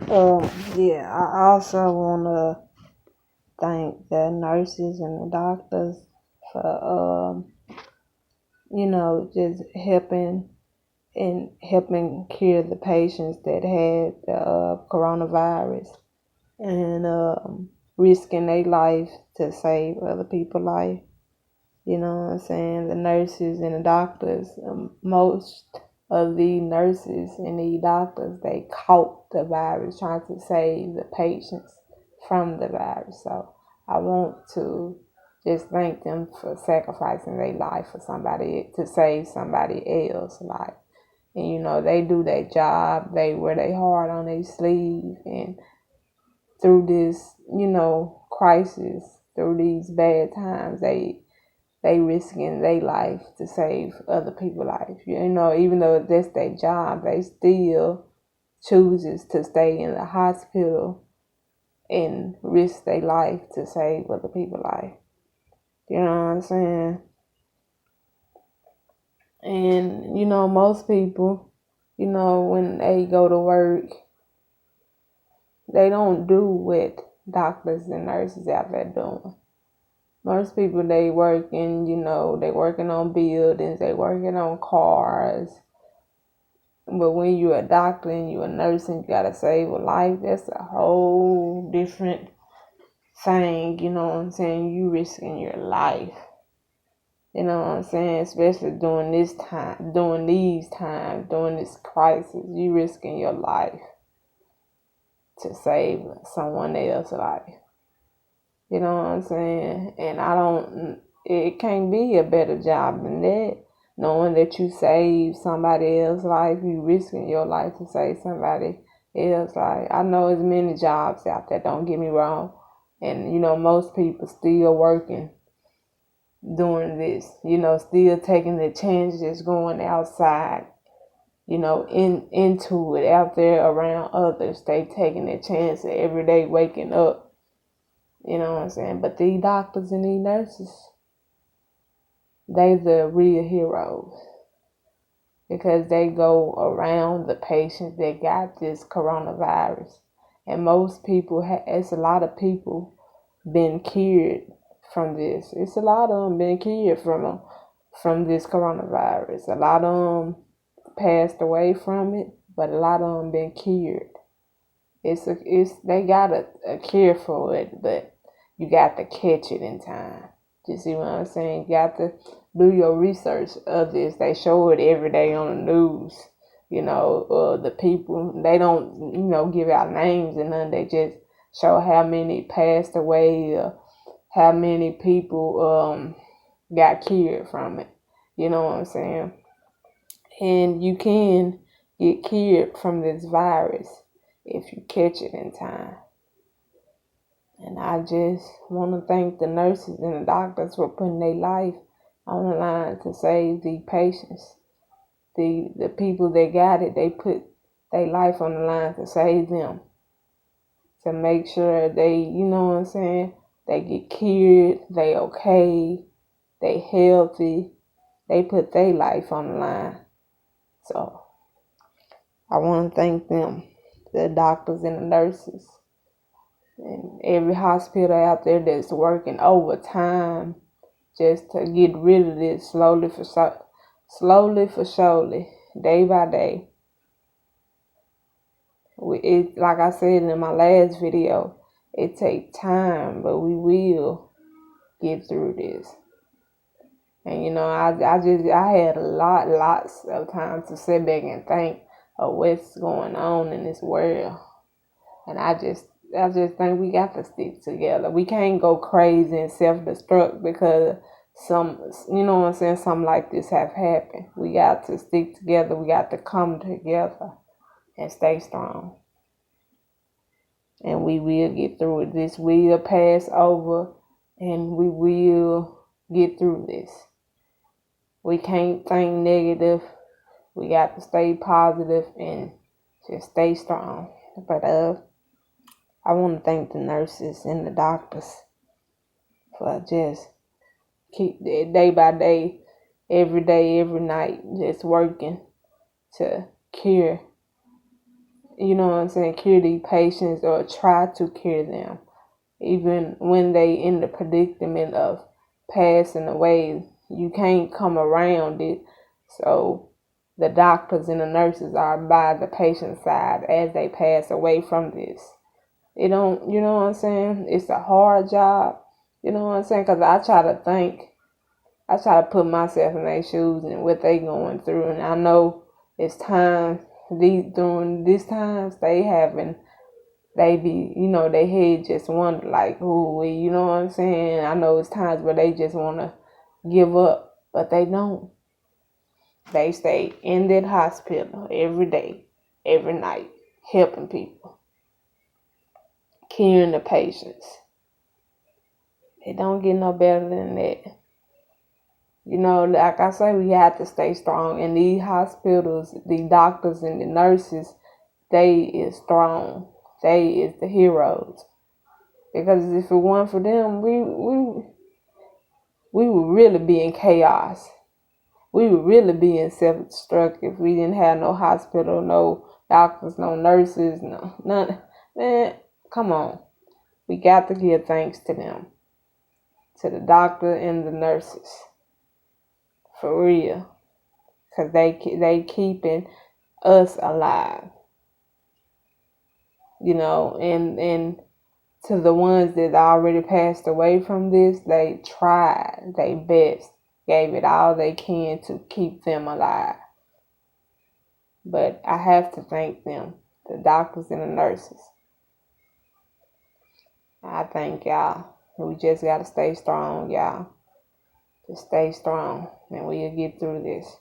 Yeah, I also want to thank the nurses and the doctors for, just helping cure the patients that had the coronavirus and risking their life to save other people's life. You know what I'm saying? The nurses and the doctors, most of the nurses and the doctors, they caught the virus trying to save the patients from the virus. So I want to just thank them for sacrificing their life for somebody to save somebody else's life. And they do their job, they wear their heart on their sleeve, and through this, crisis, through these bad times, they risking their life to save other people's life. Even though that's their job, they still chooses to stay in the hospital and risk their life to save other people's life. You know what I'm saying? And most people, when they go to work, they don't do what doctors and nurses out there doing. Most people, they working, they working on buildings, they working on cars. But when you're a doctor and you're a nurse and you gotta save a life, that's a whole different thing, you know what I'm saying? You risking your life. You know what I'm saying? Especially during this time, during these times, during this crisis, you risking your life to save someone else's life. You know what I'm saying? And it can't be a better job than that. Knowing that you save somebody else's life, you risking your life to save somebody else's life. I know there's many jobs out there, don't get me wrong. And, most people still working doing this, still taking the chances, going outside, into it, out there around others. They taking the chance every day waking up. You know what I'm saying? But these doctors and these nurses, they the real heroes because they go around the patients that got this coronavirus. And most people, it's a lot of people been cured from this. It's a lot of them been cured from this coronavirus. A lot of them passed away from it, but a lot of them been cured. They got a cure for it, but you got to catch it in time. You see what I'm saying? You got to do your research of this. They show it every day on the news. The people, they don't, give out names and none. They just show how many passed away, how many people got cured from it. You know what I'm saying? And you can get cured from this virus if you catch it in time. And I just want to thank the nurses and the doctors for putting their life on the line to save the patients. The people that got it, they put their life on the line to save them. To make sure they, you know what I'm saying, they get cured, they okay, they healthy. They put their life on the line. So I want to thank them, the doctors and the nurses, and every hospital out there that's working overtime just to get rid of this slowly for surely, day by day. Like I said in my last video, it takes time, but we will get through this. And I had lots of time to sit back and think of what's going on in this world. And I just think we got to stick together. We can't go crazy and self-destruct because something like this have happened. We got to stick together. We got to come together and stay strong. And we will get through it. This will pass over and we will get through this. We can't think negative. We got to stay positive and just stay strong. But I want to thank the nurses and the doctors for just keep day by day, every night, just working to cure you know what I'm saying, cure these patients or try to cure them. Even when they in the predicament of passing away, you can't come around it. So the doctors and the nurses are by the patient's side as they pass away from this. It don't, you know what I'm saying? It's a hard job, you know what I'm saying? Because I try to put myself in their shoes and what they going through. And I know it's time, during these times, they be, you know, they head just wonder like, ooh, you know what I'm saying? I know it's times where they just want to give up, but they don't. They stay in that hospital every day, every night, helping people, curing the patients. It don't get no better than that. You know, like I say, we have to stay strong. And these hospitals, the doctors and the nurses, they is strong. They is the heroes. Because if it weren't for them, we would really be in chaos. We would really be in self-destruct if we didn't have no hospital, no doctors, no nurses, no none. Man, come on. We got to give thanks to them, to the doctor and the nurses, for real, because they keeping us alive, you know, and to the ones that already passed away from this, they tried their best, gave it all they can to keep them alive. But I have to thank them, the doctors and the nurses. I thank y'all. We just got to stay strong, y'all. Just stay strong, and we'll get through this.